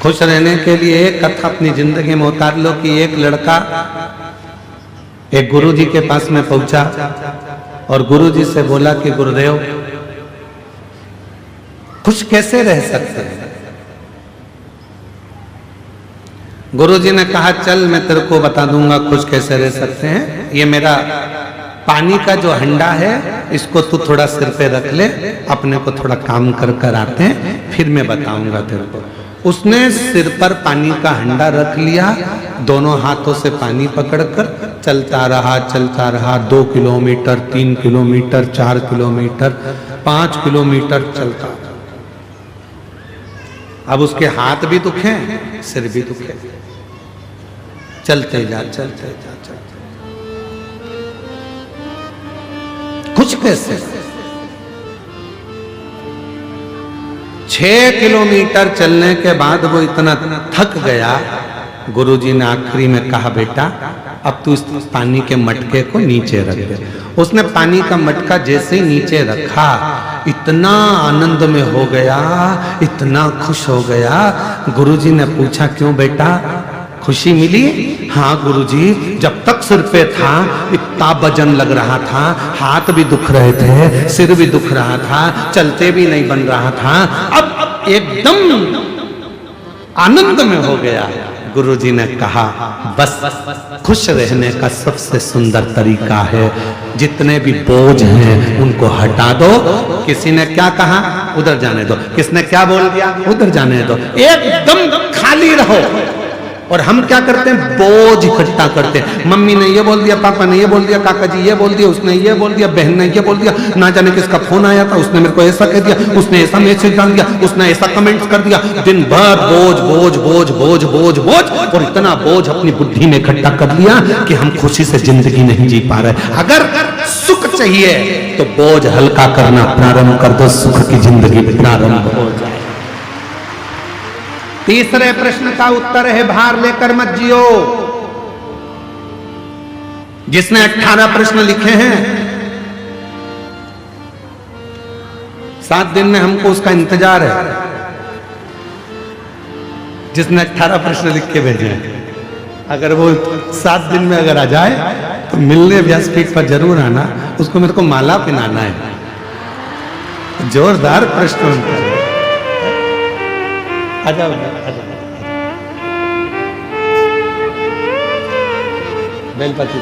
खुश रहने के लिए एक कथा अपनी जिंदगी में उतार लो कि एक लड़का एक गुरुजी के पास में पहुंचा और गुरुजी से बोला कि गुरुदेव खुश कैसे रह सकते हैं। गुरुजी ने कहा चल मैं तेरे को बता दूंगा खुश कैसे रह सकते हैं। ये मेरा पानी का जो हंडा है इसको तू थोड़ा सिर पे रख ले, अपने को थोड़ा काम कर कर आते हैं फिर मैं बताऊंगा तेरे को। उसने सिर पर पानी का हंडा रख लिया, दोनों हाथों से पानी पकड़कर चलता रहा 2 किलोमीटर 3 किलोमीटर 4 किलोमीटर 5 किलोमीटर चलता। अब उसके हाथ भी दुखे सिर भी दुखे, चलते जा कुछ कैसे 6 किलोमीटर चलने के बाद वो इतना थक गया, गुरुजी ने आखिरी में कहा बेटा अब तू इस पानी के मटके को नीचे रख दे। उसने पानी का मटका जैसे ही नीचे रखा इतना आनंद में हो गया, इतना खुश हो गया। गुरुजी ने पूछा क्यों बेटा खुशी मिली? हाँ गुरुजी, जब तक सिर पे था इतना वजन लग रहा था, हाथ भी दुख रहे थे, सिर भी दुख रहा था, चलते भी नहीं बन रहा था, अब एकदम आनंद में हो गया। गुरुजी ने कहा बस खुश रहने का सबसे सुंदर तरीका है जितने भी बोझ हैं उनको हटा दो। किसी ने क्या कहा उधर जाने दो, किसने क्या बोल दिया उधर जाने दो, एकदम खाली रहो। और हम क्या करते हैं बोझ इकट्ठा करते हैं। मम्मी ने ये बोल दिया, पापा ने ये बोल दिया, काका जी ये बोल दिया, उसने ये बोल दिया, बहन ने ये बोल दिया, ना जाने किसका फोन आया था उसने मेरे को ऐसा कह दिया, उसने ऐसा मैसेज डाल दिया, उसने ऐसा कमेंट कर दिया। दिन भर बोझ बोझ बोझ बोझ बोझ बोझ और इतना बोझ अपनी बुद्धि में इकट्ठा कर लिया कि हम खुशी से जिंदगी नहीं जी पा रहे। अगर सुख चाहिए तो बोझ हल्का करना प्रारंभ कर दो, सुख की जिंदगी प्रारंभ हो जाए। तीसरे प्रश्न का उत्तर है भार लेकर मत जियो। जिसने 18 प्रश्न लिखे हैं 7 दिन में हमको उसका इंतजार है। जिसने 18 प्रश्न लिख के भेजे हैं अगर वो 7 दिन में अगर आ जाए तो मिलने व्यासपीठ पर जरूर आना, उसको मेरे को माला पहनाना है। जोरदार प्रश्न आ जाओ। बेलपति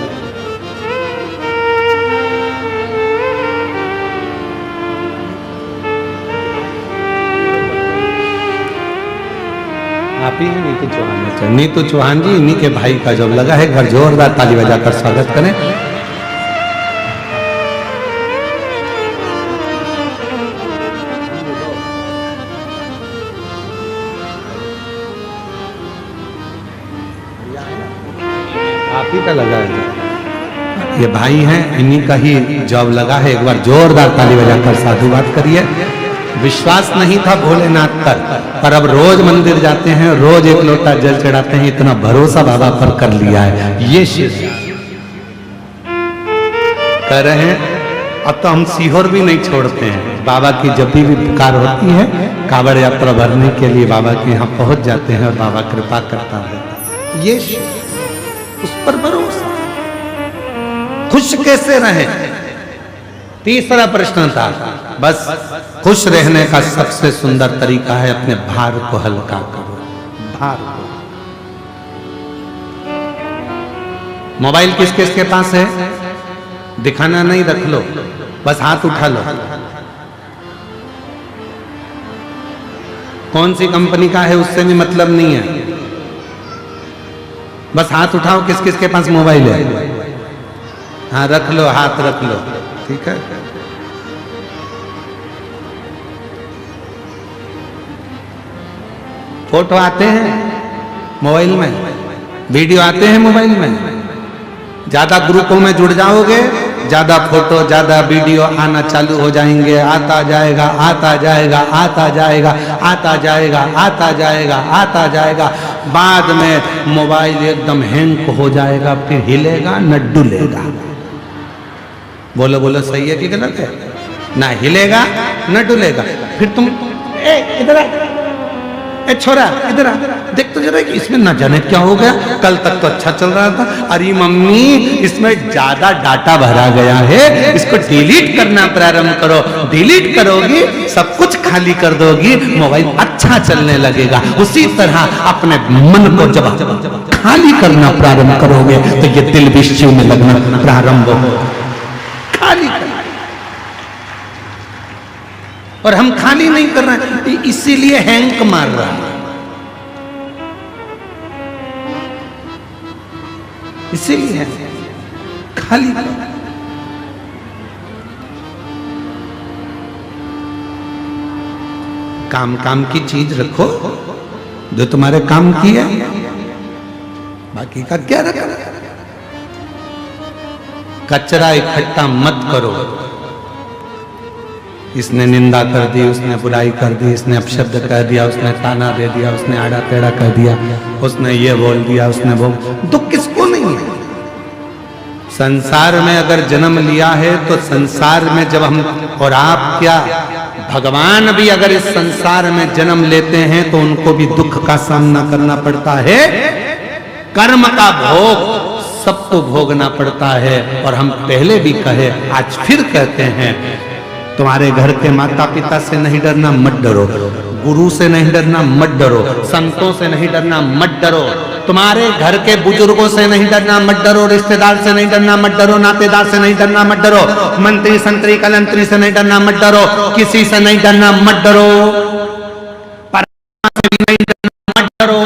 आप ही नीतू चौहान, नीतू चौहान जी इन्हीं के भाई का जॉब लगा है। एक बार जोरदार ताली बजाकर स्वागत करें। का लगा है, ये भाई हैं इन्हीं का ही जॉब लगा है। एक बार जोरदार ताली बजाकर साधुवाद करिए। विश्वास नहीं था भोलेनाथ पर अब रोज मंदिर जाते हैं, रोज एक लोटा जल चढ़ाते हैं, इतना भरोसा बाबा पर कर लिया है। ये शिष्य कह रहे हैं अब तो हम सीहोर भी नहीं छोड़ते हैं। बाबा की जब भी पुकार होती है कांवड़ यात्रा भरने के लिए बाबा के यहाँ पहुंच जाते हैं और बाबा कृपा करता है। ये उस पर भरोसा। खुश कैसे रहे? तीसरा प्रश्न था। बस खुश रहने का सबसे सुंदर तरीका है अपने भार को हल्का करो। भार को। मोबाइल किस किस के पास है? दिखाना नहीं, रख लो, बस हाथ उठा लो। कौन सी कंपनी का है उससे भी मतलब नहीं है, बस हाथ उठाओ किस किस के पास मोबाइल है। हाँ रख लो, हाथ रख लो, ठीक है। फोटो आते हैं मोबाइल में, वीडियो आते हैं मोबाइल में। ज्यादा ग्रुपों में जुड़ जाओगे ज्यादा फोटो ज्यादा वीडियो आना चालू हो जाएंगे। आता जाएगा आता जाएगा आता जाएगा आता जाएगा आता जाएगा आता जाएगा। बाद में मोबाइल एकदम हैंग हो जाएगा, फिर हिलेगा न डुलेगा। बोलो बोलो, सही है कि गलत है? ना हिलेगा न डुलेगा। फिर तुम इधर ए छोरा इधर आ, देख तो जरा कि इसमें ना जाने क्या हो गया, कल तक तो अच्छा चल रहा था। अरे मम्मी इसमें ज्यादा डाटा भरा गया है, इसको डिलीट करना प्रारंभ करो। डिलीट करोगी सब कुछ खाली कर दोगी, मोबाइल अच्छा चलने लगेगा। उसी तरह अपने मन को जब खाली करना प्रारंभ करोगे तो ये दिल भी शिव में लगना प्रारंभ हो। खाली करना, और हम खाली नहीं कर रहे हैं, इसीलिए हैंक मार रहा है, इसीलिए खाली कर। काम काम की चीज रखो जो तुम्हारे काम की है, बाकी का क्या रखा। कचरा इकट्ठा मत करो। इसने निंदा कर दी, उसने बुराई कर दी, इसने अपशब्द कह दिया, उसने ताना दे दिया, उसने आड़ा टेढ़ा कह दिया, उसने ये बोल दिया, उसने वो। दुख किसको नहीं है? संसार में अगर जन्म लिया है तो संसार में जब हम और आप क्या, भगवान भी अगर इस संसार में जन्म लेते हैं तो उनको भी दुख का सामना करना पड़ता है। कर्म का भोग सबको भोगना पड़ता है। और हम पहले भी कहे, आज फिर कहते हैं, तुम्हारे घर के माता पिता से नहीं डरना, मत डरो। गुरु से नहीं डरना, मत डरो। संतों से नहीं डरना, मत डरो। तुम्हारे घर के बुजुर्गों से नहीं डरना, मत डरो। रिश्तेदार से नहीं डरना, मत डरो। नातेदार से नहीं डरना, मत डरो। मंत्री संतरी कलंतरी से नहीं डरना, मत डरो। किसी से नहीं डरना, मत डरो। परमात्मा से भी नहीं डरना, मत डरो।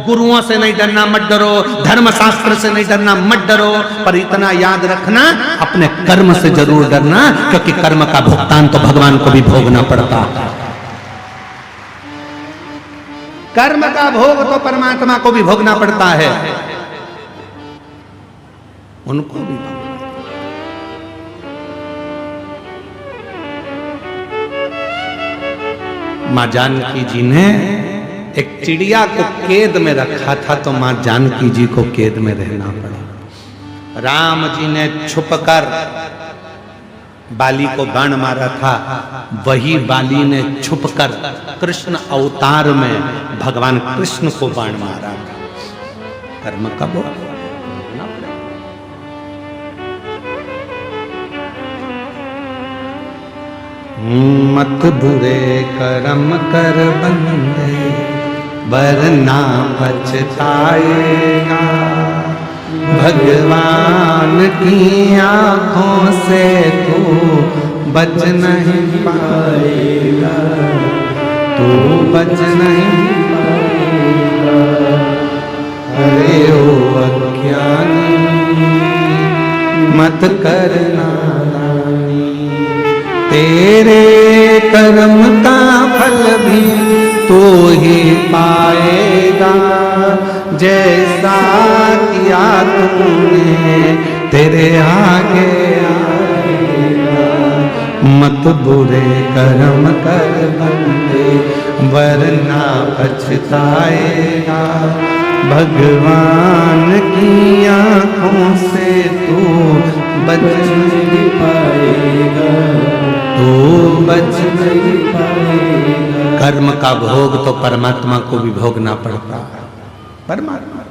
गुरुओं से नहीं डरना, मत डरो। धर्मशास्त्र से नहीं डरना, मत डरो। पर इतना याद रखना, अपने कर्म से जरूर डरना, क्योंकि कर्म का भुगतान तो भगवान को भी भोगना पड़ता है। कर्म का भोग तो परमात्मा को भी भोगना पड़ता है, उनको भी भोगना। मां जानकी जी ने एक चिड़िया को कैद में रखा था, तो मां जानकी जी को कैद में रहना पड़ा। राम जी ने छुपकर बाली को बाण मारा था, वही बाली ने छुपकर कृष्ण अवतार में भगवान कृष्ण को बाण मारा था। कर्म का भोग मत बुरे कर्म कर बंदे, वरना पछताएगा। भगवान की आंखों से तू बच नहीं पाएगा, तू बच नहीं पाएगा। अरे ओ अज्ञानी मत करना नानी, तेरे कर्म का फल भी तू ही पाएगा। जैसा किया तूने तेरे आगे आएगा। मत बुरे कर्म कर बंदे, वरना पछताएगा। भगवान की आंखों से तू बच नहीं पाएगा, तू बच नहीं पाएगा। कर्म का भोग तो परमात्मा को भी भोगना पड़ता है। परमात्मा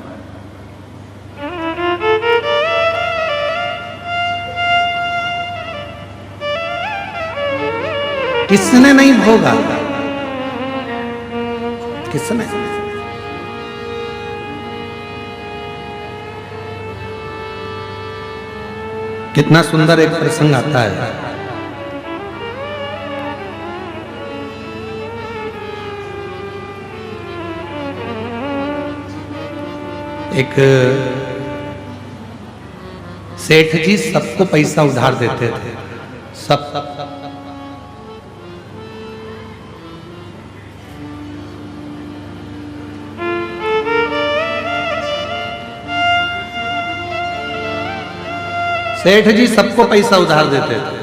किसने नहीं भोगा? किसने? कितना सुंदर एक प्रसंग आता है। एक सेठ जी सबको पैसा उधार देते थे, सब। सेठ जी सबको पैसा उधार देते थे,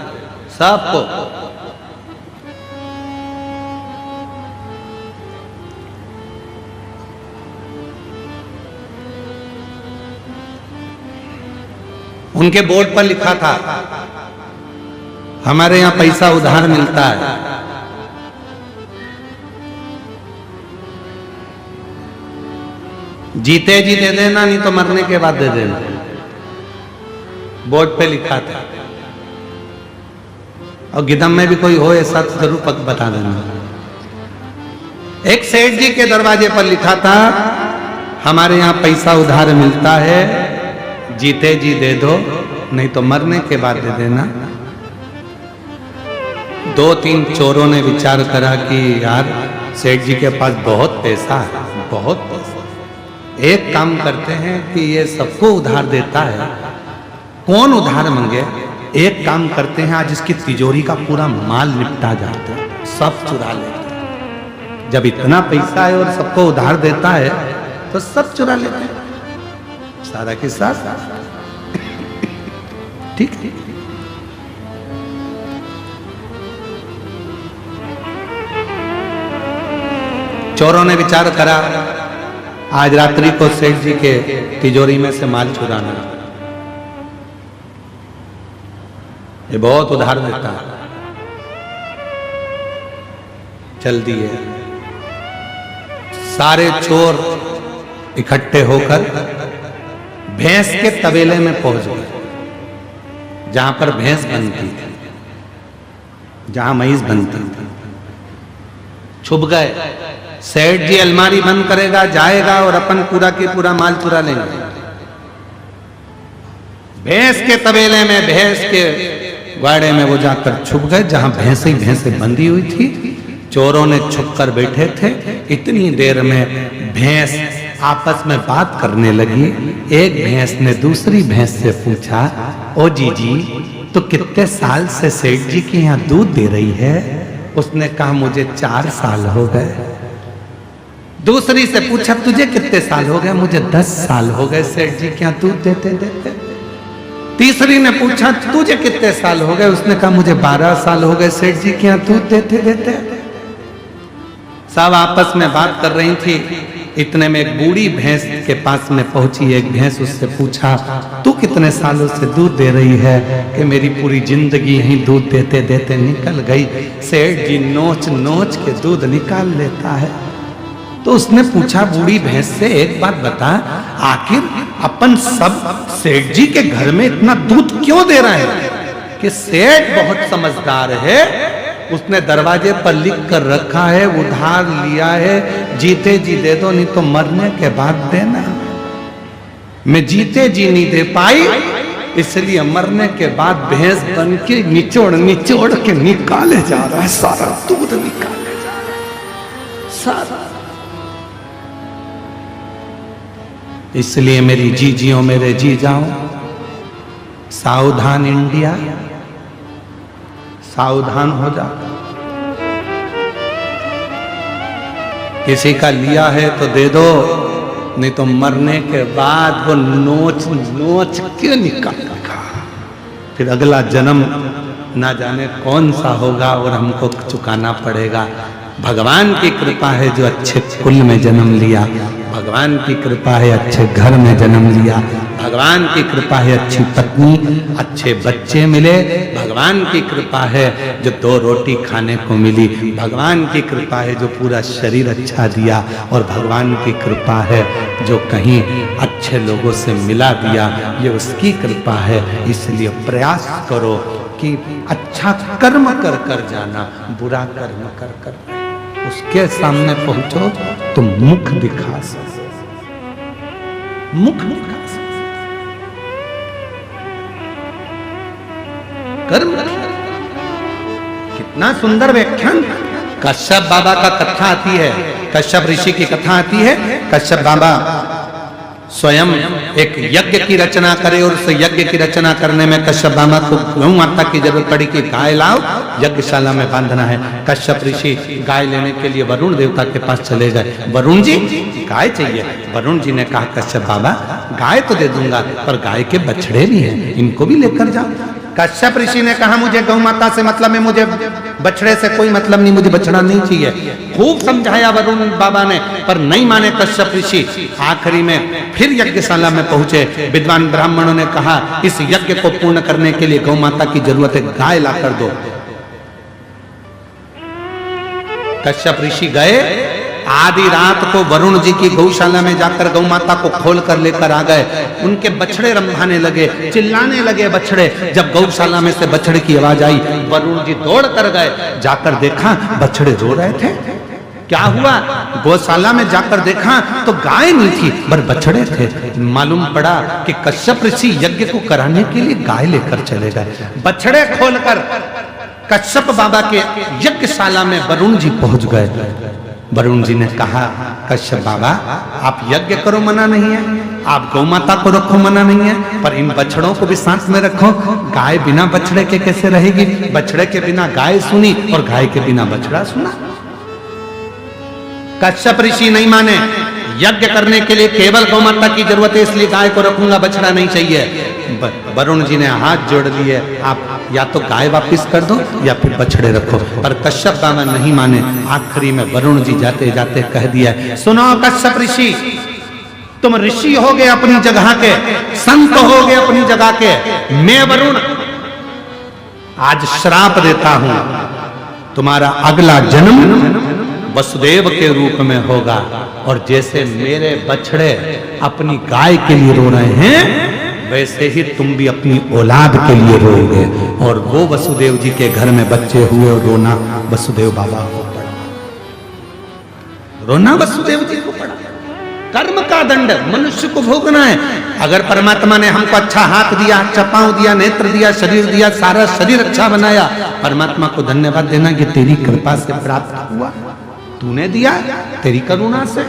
सबको। उनके बोर्ड पर लिखा था, हमारे यहां पैसा उधार मिलता है। जीते जी दे देना, नहीं तो मरने के बाद दे देना। बोर्ड पे लिखा था। और गिदम में भी कोई हो ऐसा तो जरूर बता देना। एक सेठ जी के दरवाजे पर लिखा था, हमारे यहाँ पैसा उधार मिलता है, जीते जी दे दो, नहीं तो मरने के बाद दे देना। 2-3 चोरों ने विचार करा कि यार सेठ जी के पास बहुत पैसा है, बहुत पैसा, एक काम करते हैं कि ये सबको उधार देता है, कौन उधार मांगे, एक काम करते हैं आज इसकी तिजोरी का पूरा माल निपटा जाता है, सब चुरा लेते हैं। जब इतना पैसा है और सबको उधार देता है तो सब चुरा लेते हैं, सारा के साथ। ठीक है। चोरों ने विचार करा आज रात्रि को सेठ जी के तिजोरी में से माल चुराना, ये बहुत उधार देता है। चल दिए सारे चोर इकट्ठे होकर भैंस के तबेले में पहुंच गए, जहां पर भैंस बनती थी, जहां मईस बनती थी। छुप गए। सेठ जी अलमारी बंद करेगा, जाएगा और अपन पूरा के पूरा माल चुरा लेंगे। भैंस के तबेले में, भैंस के वाड़े में वो जाकर छुप गए, जहां भैंसे भैंसे बंधी हुई थी। चोरों ने छुप कर बैठे थे। इतनी देर में भैंस आपस में बात करने लगी। एक भैंस ने दूसरी भैंस से पूछा, ओ जीजी तो कितने साल से सेठ जी के यहाँ दूध दे रही है? उसने कहा मुझे 4 साल हो गए। दूसरी से पूछा, तुझे कितने साल हो गए? मुझे 10 साल हो गए सेठ जी के यहाँ दूध देते देते। तीसरी ने पूछा, तुझे कितने साल हो गए? उसने कहा मुझे 12 साल हो गए सेठ जी के यहाँ दूध देते देते। सब आपस में बात कर रही थी। इतने में एक बूढ़ी भैंस के पास में पहुंची। एक भैंस उससे पूछा, तू कितने सालों से दूध दे रही है? कि मेरी पूरी जिंदगी यही दूध देते देते निकल गई। सेठ जी नोच नोच के दूध निकाल लेता है। तो उसने पूछा बूढ़ी भैंस से, एक बात बता, आखिर अपन सब सेठ जी के घर में इतना दूध क्यों दे रहे हैं? कि सेठ बहुत समझदार है, उसने दरवाजे पर लिख कर रखा है, उधार लिया है, जीते जी दे दो, नहीं तो मरने के बाद देना। मैं जीते जी नहीं दे पाई, इसलिए मरने के बाद भैंस बन के निचोड़ निचोड़ के निकाले जा रहा है, सारा दूध निकाले जा रहा है, सारा। इसलिए मेरी जीजियों, मेरे जी जाओ, सावधान इंडिया, सावधान हो जा। किसी का लिया है तो दे दो, नहीं तो मरने के बाद वो नोच नोच के निकालेगा। फिर अगला जन्म ना जाने कौन सा होगा और हमको चुकाना पड़ेगा। भगवान की कृपा है जो अच्छे कुल में जन्म लिया, भगवान की कृपा है अच्छे घर में जन्म लिया, भगवान की कृपा है अच्छी पत्नी, अच्छे बच्चे मिले, भगवान की कृपा है जो 2 रोटी खाने को मिली, भगवान की कृपा है जो पूरा शरीर अच्छा दिया, और भगवान की कृपा है जो कहीं अच्छे लोगों से मिला दिया, ये उसकी कृपा है। इसलिए प्रयास करो कि अच्छा कर्म कर कर जाना, बुरा कर्म कर कर उसके सामने पहुंचो तो मुख दिखा सकते, मुख दिखा सकते, कर्म। कितना सुंदर व्याख्यान। कश्यप बाबा का कथा आती है, कश्यप ऋषि की कथा आती है। कश्यप बाबा स्वयं एक यज्ञ की रचना करे, और उस यज्ञ की रचना करने में कश्यप बाबा को गौ माता की जरूरत पड़ी कि गाय लाओ, यज्ञशाला में बांधना है। कश्यप ऋषि गाय लेने के लिए वरुण देवता के पास चले गए। वरुण जी गाय चाहिए। वरुण जी ने कहा कश्यप बाबा गाय तो दे दूंगा, पर गाय के बछड़े भी हैं, इनको भी लेकर जाओ। कश्यप ऋषि ने कहा मुझे गौ माता से मतलब है, मुझे बछड़े से कोई मतलब नहीं, मुझे बछड़ा नहीं चाहिए। खूब समझाया वरुण बाबा ने, पर नहीं माने कश्यप ऋषि। आखिरी में फिर यज्ञशाला में पहुंचे। विद्वान ब्राह्मणों ने कहा इस यज्ञ को पूर्ण करने के लिए गौ माता की जरूरत है, गाय ला कर दो। कश्यप ऋषि गए आधी रात को वरुण जी की गौशाला में जाकर गौ माता को खोल कर लेकर आ गए। उनके बछड़े रंभाने लगे, चिल्लाने लगे बछड़े। जब गौशाला में से बछड़े की आवाज आई, वरुण जी दौड़ कर गए। जाकर देखा बछड़े रो रहे थे। क्या हुआ? गौशाला में जाकर देखा तो गाय नहीं थी पर बछड़े थे। मालूम पड़ा कि कश्यप ऋषि यज्ञ को कराने के लिए गाय लेकर चले गए। बछड़े खोलकर कश्यप बाबा के यज्ञशाला में वरुण जी पहुंच गए। वरुण जी ने कहा, कश्यप बाबा आप यज्ञ करो, मना नहीं है, आप गौ माता को रखो, मना नहीं है, पर इन बछड़ों को भी साथ में रखो। गाय बिना बछड़े के कैसे रहेगी? बछड़े के बिना गाय सुनी और गाय के बिना बछड़ा सुना। कश्यप ऋषि नहीं माने। यज्ञ करने के लिए केवल गौ माता की जरूरत है, इसलिए गाय को रखूंगा, बछड़ा नहीं चाहिए। वरुण जी ने हाथ जोड़ लिए, आप या तो गाय वापस कर दो या फिर बछड़े रखो। पर कश्यप बाबा नहीं माने। आखिरी में वरुण जी जाते जाते कह दिया, सुनो कश्यप ऋषि, तुम ऋषि हो गए अपनी जगह के, संत हो गए अपनी जगह के, मैं वरुण आज श्राप देता हूं, तुम्हारा अगला जन्म वसुदेव के रूप में होगा। और जैसे मेरे बछड़े अपनी गाय के लिए रो रहे हैं, वैसे ही तुम भी अपनी औलाद के लिए रोओगे। और वो वसुदेव जी के घर में बच्चे हुए और रोना वसुदेव बाबा को पड़ा। रोना वसुदेव जी को पड़ा। कर्म का दंड मनुष्य को भोगना है। अगर परमात्मा ने हमको अच्छा हाथ दिया, अच्छा पांव दिया, नेत्र दिया, शरीर दिया, सारा शरीर अच्छा बनाया, परमात्मा को धन्यवाद देना कि तेरी कृपा से प्राप्त हुआ, तूने दिया, तेरी करुणा से।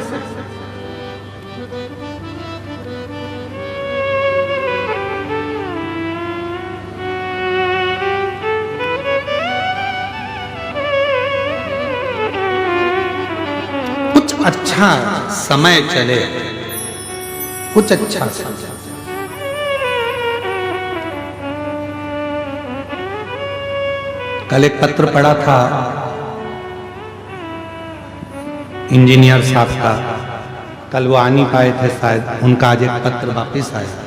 कुछ अच्छा समय चले, कुछ अच्छा समय। कल एक पत्र पढ़ा था इंजीनियर साहब का, कल वो आ नहीं पाए थे शायद, उनका आज एक पत्र वापस आया।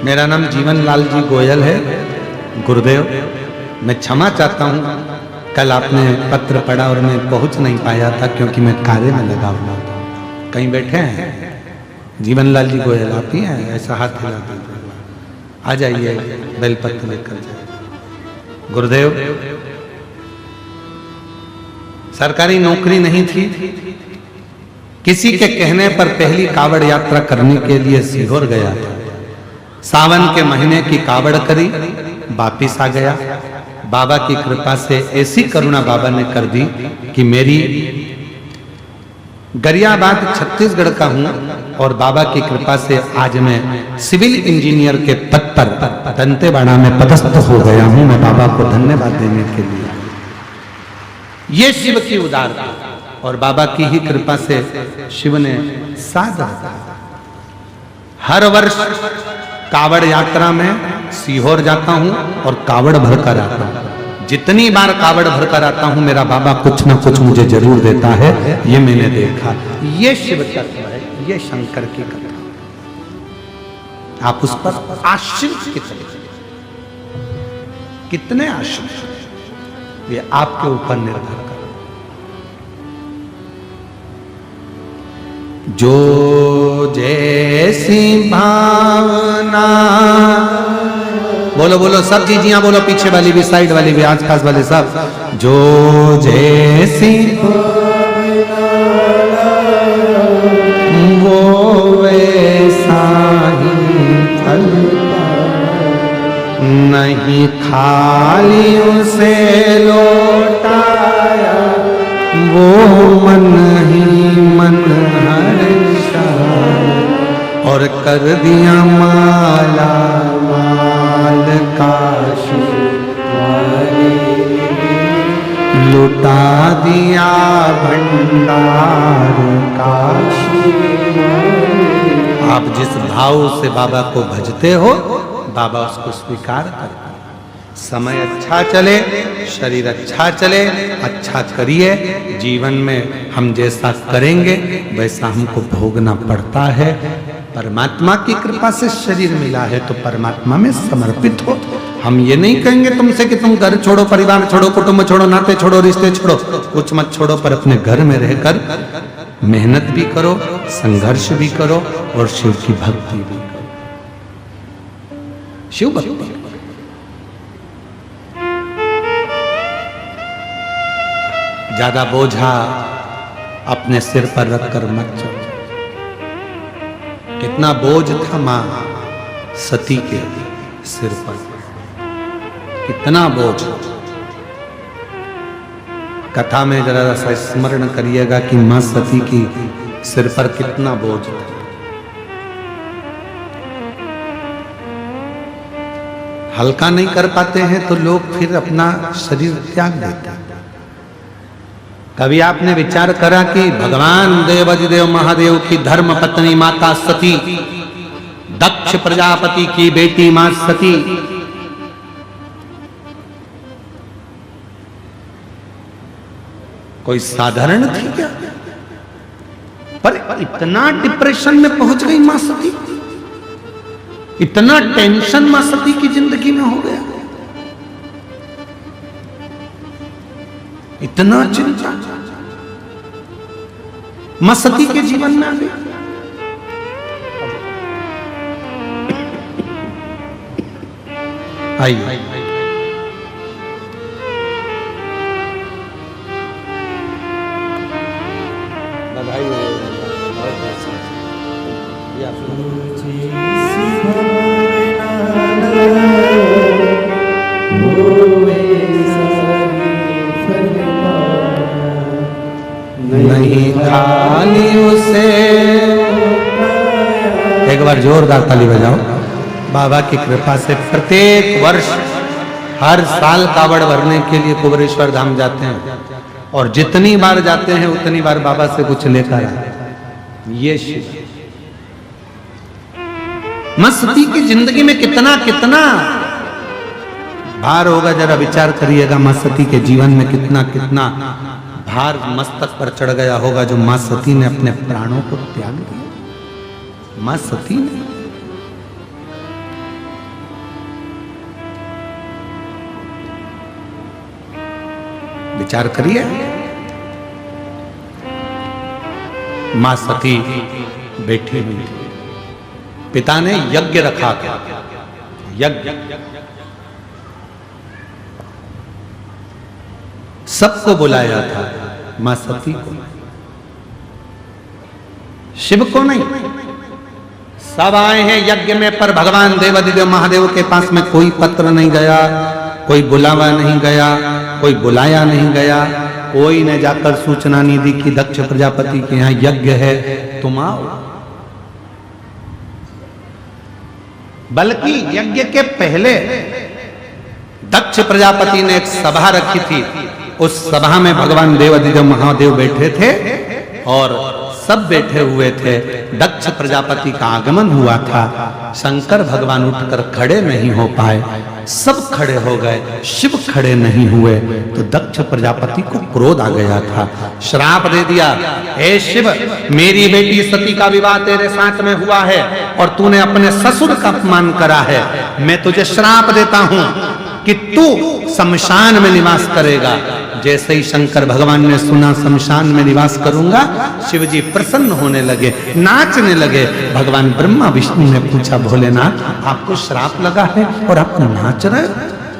मेरा नाम जीवन लाल जी गोयल है। गुरुदेव, मैं क्षमा चाहता हूँ, कल आपने पत्र पढ़ा और मैं पहुंच नहीं पाया था क्योंकि मैं कार्य में लगा हुआ था। कहीं बैठे हैं? जीवन लाल जी गोयल आप ही हैं? ऐसा हाथ हिला दीजिए, आ जाइए, बेलपत्र लेकर जाइए। गुरुदेव, सरकारी नौकरी नहीं थी, किसी के कहने पर पहली कावड़ यात्रा करने के लिए सीहोर गया था। सावन के महीने की कावड़ करी, वापिस आ गया। बाबा की कृपा से ऐसी करुणा बाबा ने कर दी कि मेरी गरियाबाद छत्तीसगढ़ का हूं और बाबा की कृपा से आज मैं सिविल इंजीनियर के पद पर दंतेवाड़ा में पदस्थ हो गया हूं। मैं बाबा को धन्यवाद देने के लिए, ये शिव की उदारता और बाबा की ही कृपा से शिव ने साथ रखा। हर वर्ष कावड़ यात्रा में सीहोर जाता हूं और कावड़ भरकर आता हूं। जितनी बार कावड़ भरकर आता हूं, मेरा बाबा कुछ ना कुछ मुझे जरूर देता है, ये मैंने देखा। ये शिव तत्व है, ये शंकर की कथा। आप उस पर आश्रित कितने आश्रित, ये आपके ऊपर निर्भर कर। जो जैसी भावना, बोलो बोलो सब जीजियां बोलो, पीछे वाली भी, साइड वाली भी, आस पास वाले सब। जो जैसी वो वैसा ही फल, नहीं खाली उसे लौटाया, वो मन ही मन और कर दिया माला माल काशी वाले, लुटा दिया भंडार काशी। आप जिस भाव से बाबा को भजते हो, बाबा उसको स्वीकार करते हैं। समय अच्छा चले, शरीर अच्छा चले, अच्छा करिए। जीवन में हम जैसा करेंगे वैसा हमको भोगना पड़ता है। परमात्मा की कृपा से शरीर मिला है तो परमात्मा में समर्पित हो। हम ये नहीं कहेंगे तुमसे कि तुम घर छोड़ो, परिवार छोड़ो, कुटुंब छोड़ो, नाते छोड़ो, रिश्ते छोड़ो, कुछ मत छोड़ो, पर अपने घर में रहकर मेहनत भी करो, संघर्ष भी करो और शिव की भक्ति भी करो। शिव भक्ति ज्यादा बोझा अपने सिर पर रखकर मत चलो। कितना बोझ था मां सती के सिर पर, कितना बोझ। कथा में जरा सा स्मरण करिएगा कि मां सती की सिर पर कितना बोझ था। हल्का नहीं कर पाते हैं तो लोग फिर अपना शरीर त्याग देते हैं। कभी आपने विचार करा कि भगवान देवाधिदेव महादेव की धर्म पत्नी माता सती, दक्ष प्रजापति की बेटी मां सती, कोई साधारण थी क्या? पर इतना डिप्रेशन में पहुंच गई मां सती, इतना टेंशन मां सती की जिंदगी में हो गया, इतना चिंता मां सती के जीवन में आ गई। आइए बधाई हो। नहीं खाली उसे, एक बार जोरदार ताली बजाओ। बाबा की कृपा से प्रत्येक वर्ष हर साल कावड़ भरने के लिए कुबेरेश्वर धाम जाते हैं और जितनी बार जाते हैं उतनी बार बाबा से कुछ लेकर आते हैं। ये शिव मां सती की जिंदगी में कितना कितना भार होगा, जरा विचार करिएगा। मां सती के जीवन में कितना कितना भार मस्तक पर चढ़ गया होगा जो मां सती ने अपने प्राणों को त्याग दिया। मां सती ने विचार करिए। मां सती बैठी हुई थी, पिता ने यज्ञ रखा था, यज्ञ सबको बुलाया था, मां सती को, शिव को नहीं। सब आए हैं यज्ञ में, पर भगवान देवाधिदेव महादेव के पास में कोई पत्र नहीं गया, कोई बुलावा नहीं गया, कोई बुलाया नहीं गया, कोई ने जाकर सूचना नहीं दी कि दक्ष प्रजापति के यहां यज्ञ है, तुम आओ। बल्कि यज्ञ के पहले दक्ष प्रजापति ने एक सभा रखी थी। उस सभा में भगवान देवाधिदेव महादेव बैठे थे और सब बैठे हुए थे। दक्ष प्रजापति का आगमन हुआ था। शंकर भगवान उठकर खड़े नहीं हो पाए, सब खड़े हो गए, शिव खड़े नहीं हुए। तो दक्ष प्रजापति को क्रोध आ गया था, श्राप दे दिया, हे शिव, मेरी बेटी सती का विवाह तेरे साथ में हुआ है और तूने अपने ससुर का अपमान करा है। मैं तुझे श्राप देता हूं कि तू शमशान में निवास करेगा। जैसे ही शंकर भगवान ने सुना शमशान में निवास करूंगा, शिव जी प्रसन्न होने लगे, नाचने लगे। भगवान ब्रह्मा विष्णु ने पूछा, भोलेनाथ आपको श्राप लगा है और आप नाच रहे हो?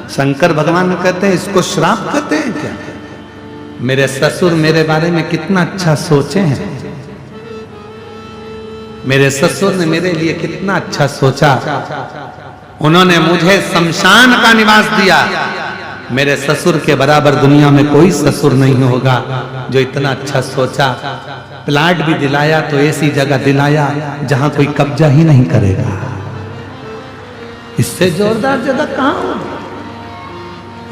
शंकर भगवान कहते हैं, इसको श्राप कहते हैं क्या? मेरे ससुर मेरे बारे में कितना अच्छा सोचे हैं, मेरे ससुर ने मेरे लिए कितना अच्छा सोचा। उन्होंने मुझे शमशान का निवास दिया। मेरे ससुर के बराबर दुनिया में कोई ससुर नहीं होगा जो इतना अच्छा सोचा। प्लाट भी दिलाया तो ऐसी जगह दिलाया जहां कोई कब्जा ही नहीं करेगा। इससे जोरदार जगह कहां हो?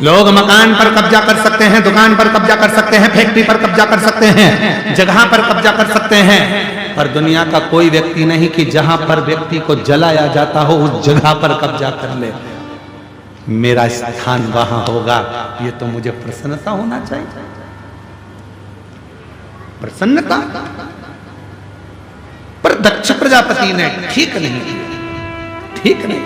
लोग मकान पर कब्जा कर सकते हैं, दुकान पर कब्जा कर सकते हैं, फैक्ट्री पर कब्जा कर सकते हैं, जगह पर कब्जा कर सकते हैं, पर दुनिया का कोई व्यक्ति नहीं कि जहां पर व्यक्ति को जलाया जाता हो उस जगह पर कब्जा कर ले। मेरा स्थान वहां होगा, ये तो मुझे प्रसन्नता होना चाहिए। प्रसन्नता। पर दक्ष प्रजापति ने ठीक नहीं किया, ठीक नहीं।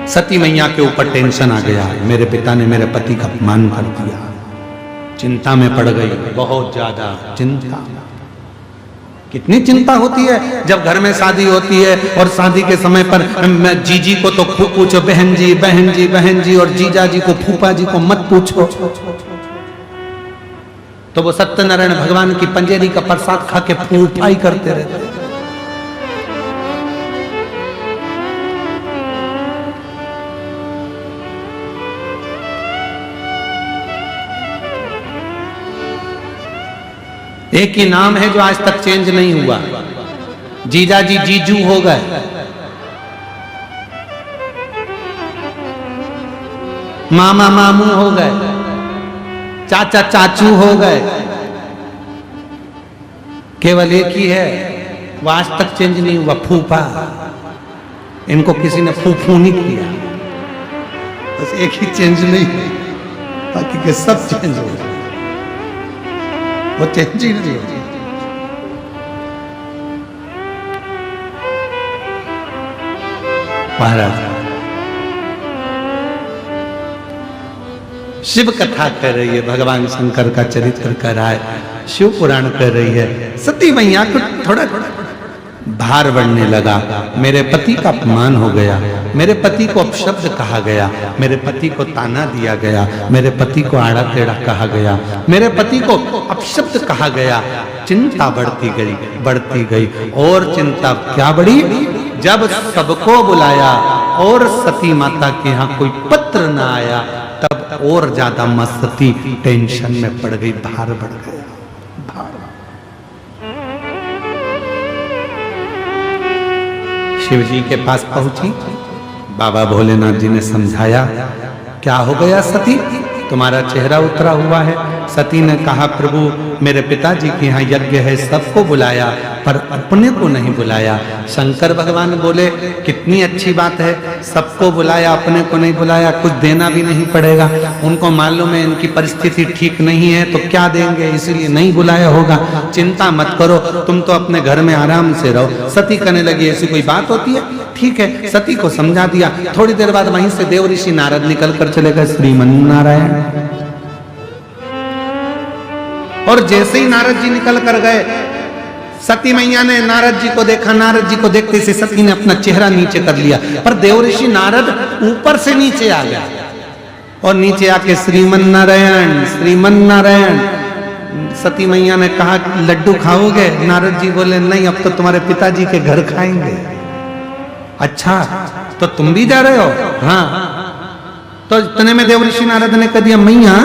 सती मैया के ऊपर टेंशन आ गया, मेरे पिता ने मेरे पति का अपमान कर दिया, चिंता में पड़ गई, बहुत ज्यादा चिंता। कितनी चिंता होती है जब घर में शादी होती है और शादी के समय पर जीजी को तो खूब पूछो, बहन जी बहन जी बहन जी, और जीजा जी को फूफा जी को मत पूछो। तो वो सत्यनारायण भगवान की पंजेरी का प्रसाद खा के फूफाई करते रहते। एक ही नाम है जो आज तक चेंज नहीं हुआ। जीजा जी जीजू हो गए, मामा मामू हो गए, चाचा चाचू हो गए। केवल एक ही है, वो आज तक चेंज नहीं हुआ, फूफा। इनको किसी ने फूफू नहीं किया, बस एक ही चेंज नहीं हुई, बाकी के सब चेंज हो गए। वो चेंज ही नहीं होती। महाराज शिव कथा कर रही है, भगवान शंकर का चरित्र कर रहा है, शिव पुराण कर रही है। सती मैया को थोड़ा भार बढ़ने लगा, मेरे पति का अपमान हो गया, मेरे पति को अपशब्द कहा गया, मेरे पति को ताना दिया गया, मेरे पति को आड़ा टेढ़ा कहा गया, मेरे पति को अपशब्द कहा गया। चिंता बढ़ती गई और चिंता क्या बढ़ी, जब सबको बुलाया और सती माता के यहाँ कोई पत्र ना आया, तब और ज्यादा मस्ती टेंशन में पड़ गई, भार बढ़ गया। भार शिव जी के पास पहुंची, बाबा भोलेनाथ जी ने समझाया, क्या हो गया सती, तुम्हारा चेहरा उतरा हुआ है। सती ने कहा, प्रभु मेरे पिताजी के यहाँ यज्ञ है, सबको बुलाया पर अपने को नहीं बुलाया। शंकर भगवान बोले, कितनी अच्छी बात है, सबको बुलाया अपने को नहीं बुलाया, कुछ देना भी नहीं पड़ेगा। उनको मालूम है इनकी परिस्थिति ठीक नहीं है तो क्या देंगे, इसीलिए नहीं बुलाया होगा। चिंता मत करो, तुम तो अपने घर में आराम से रहो। सती कहने लगी, ऐसी कोई बात होती है? ठीक है, सती को समझा दिया। थोड़ी देर बाद वहीं से देव ऋषि नारद निकल कर चले गए, श्रीमन्नारायण। और जैसे ही नारद जी निकल कर गए, सती मैया ने नारद जी को देखा, नारद जी को देखते से सती ने अपना चेहरा नीचे कर लिया, पर देवऋषि नारद ऊपर से नीचे आ गया और नीचे आके श्रीमन्नारायण श्रीमन्नारायण। सती मैया ने कहा, लड्डू खाओगे? नारद जी बोले, नहीं, अब तो तुम्हारे पिताजी के घर खाएंगे। अच्छा, तो तुम भी जा रहे हो? हाँ। तो इतने में देवऋषि नारद ने कह दिया, मैया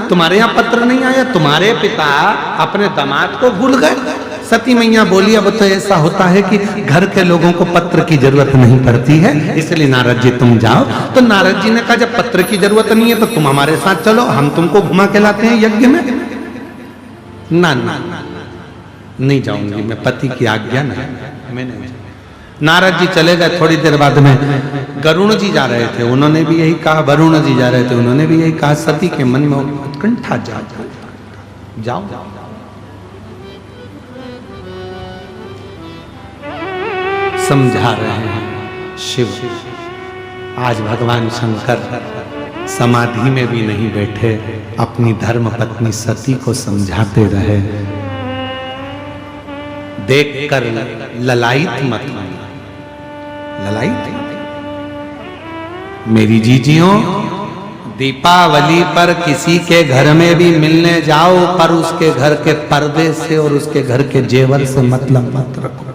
तुम्हारे यहाँ पत्र नहीं आया, तुम्हारे पिता अपने दामाद को भूल गए। सती मैया बोली, अब तो ऐसा होता है कि घर के लोगों को पत्र की जरूरत नहीं पड़ती है, इसलिए नारद जी तुम जाओ। तो नारद जी ने कहा, जब पत्र की जरूरत नहीं है तो तुम हमारे साथ चलो, हम तुमको घुमा के लाते हैं यज्ञ में। ना ना, नहीं जाऊंगी, मैं पति की आज्ञा नहीं, मैं नहीं। नारद जी चले गए। थोड़ी देर बाद में गरुण जी जा रहे थे, उन्होंने भी यही कहा। वरुण जी जा रहे थे, उन्होंने भी यही कहा। सती के मन में उत्कंठा जाओ। समझा रहे हैं शिव। आज भगवान शंकर समाधि में भी नहीं बैठे, अपनी धर्म पत्नी सती को समझाते रहे। देखकर ललायित मत, ललायित मेरी जीजियों, दीपावली पर किसी के घर में भी मिलने जाओ, पर उसके घर के पर्दे से और उसके घर के जेवर से मतलब मत रखो।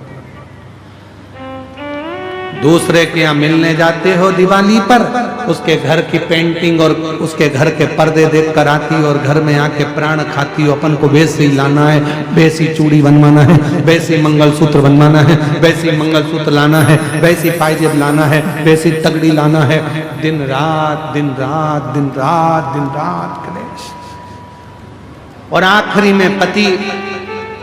दूसरे के यहाँ मिलने जाते हो दिवाली पर, उसके घर की पेंटिंग और उसके घर के पर्दे देख कर आती और घर में आके प्राण खाती हो। अपन को वैसे ही लाना है, वैसी चूड़ी बनवाना है, वैसी मंगलसूत्र बनवाना है, वैसी मंगलसूत्र लाना है, वैसी पायजेब लाना है, वैसी तगड़ी लाना है। दिन रात दिन रात दिन रात दिन रात कलेश। और आखिरी में पति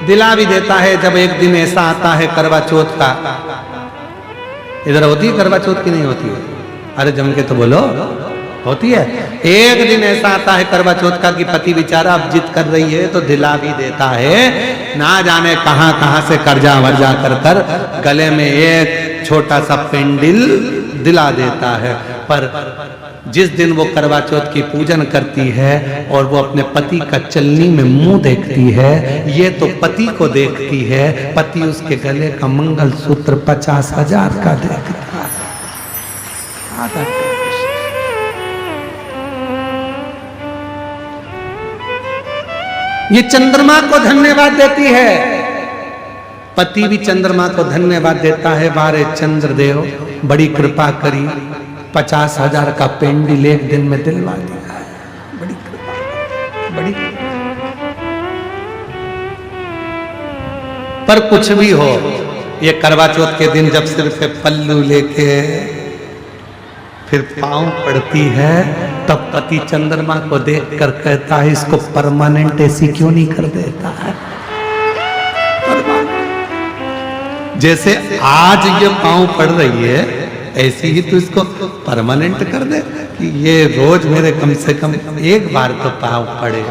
दिला भी देता है, जब एक दिन ऐसा आता है करवा चौथ का, इधर होती है करवा चौथ की नहीं होती है? अरे जम के तो बोलो, होती है। एक दिन ऐसा आता है करवा चौथ का कि पति बेचारा अब जिद कर रही है तो दिला भी देता है, ना जाने कहां कहां से कर्जा वर्जा कर कर गले में एक छोटा सा पेंडिल दिला देता है। पर जिस दिन वो करवा चौथ की पूजन करती है और वो अपने पति का चलनी में मुंह देखती है, ये तो पति को देखती है, पति उसके गले का मंगलसूत्र 50,000 का देखता है। ये चंद्रमा को धन्यवाद देती है, पति भी चंद्रमा को धन्यवाद देता है, वारे चंद्रदेव बड़ी कृपा करी, 50,000 का पेंडिल एक दिन में दिलवा दिया है, बड़ी कृपा, बड़ी कृपा। पर कुछ भी हो, ये करवा चौथ के दिन जब सिर पे पल्लू लेके फिर पांव पड़ती है, तब पति चंद्रमा को देखकर कहता है इसको परमानेंट ऐसी क्यों नहीं कर देता है। जैसे आज ये पांव पड़ रही है, ऐसी ही तो इसको परमानेंट कर दे कि ये रोज मेरे कम से कम एक बार तो पांव पड़े।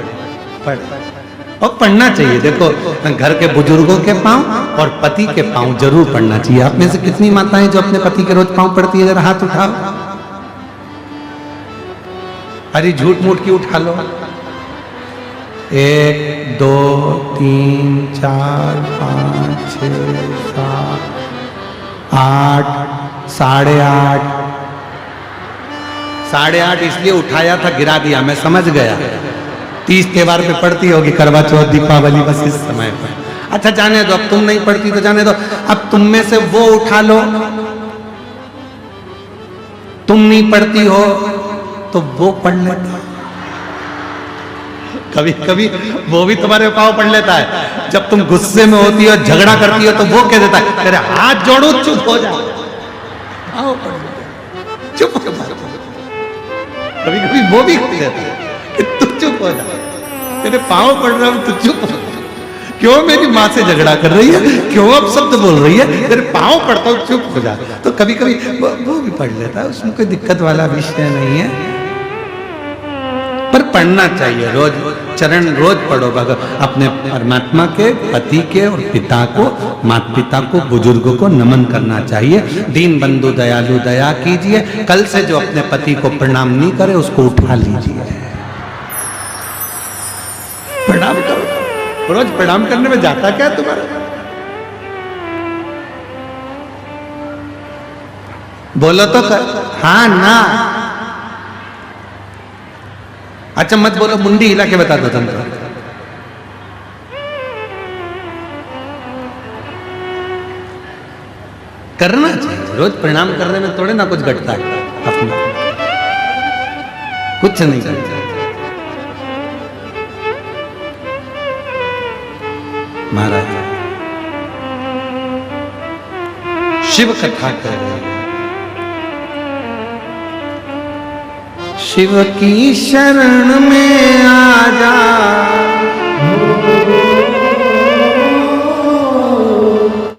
और पढ़ना चाहिए। देखो, घर के बुजुर्गों के पांव और पति के पांव जरूर पढ़ना चाहिए। आप में से कितनी माताएं जो अपने पति के रोज पांव पड़ती है, जरा हाथ उठाओ। अरे झूठ मूठ की उठा लो। 1 2 3 4 5 6 7 8 8:30 8:30 इसलिए उठाया था, गिरा दिया, मैं समझ गया। 30 त्योहार पे पड़ती होगी, करवा चौथ, दीपावली, बस इस समय पर। अच्छा जाने दो, अब तुम नहीं पढ़ती तो जाने दो। अब तुम में से वो उठा लो, तुम नहीं पढ़ती हो तो वो पढ़ लेता। कभी कभी वो भी तुम्हारे पाँव पढ़ लेता है। जब तुम गुस्से में होती हो, झगड़ा करती हो, तो वो कह देता है तेरे हाथ जोड़ो, चुप हो जा, चुप हो जा। कभी कभी वो भी कह देता है कि तू चुप हो जा, तेरे पाँव पढ़ रहा हूं, तू चुप हो। क्यों मेरी माँ से झगड़ा कर रही है, क्यों अब शब्द बोल रही है, तेरे पाँव पढ़ता हूं, चुप हो जा। तो कभी कभी वो भी पढ़ लेता है, उसमें कोई दिक्कत वाला विषय नहीं है। पर पढ़ना चाहिए, रोज चरण रोज पढ़ो भगवान, अपने परमात्मा के, पति के और पिता को, माता पिता को, बुजुर्गों को नमन करना चाहिए। दीन बंधु दयालु दया कीजिए। कल से जो अपने पति को प्रणाम नहीं करे उसको उठा लीजिए, प्रणाम करो। रोज प्रणाम करने में जाता क्या तुम्हारा? बोलो तो कर, हाँ ना। अच्छा मत बोलो, मुंडी हिला के बता दो तुम तो। करना चाहिए, रोज प्रणाम करने में थोड़े ना कुछ घटता है, अपना कुछ नहीं करता। महाराज शिव कथा कर रहे हैं। शिव की शरण में आ जा,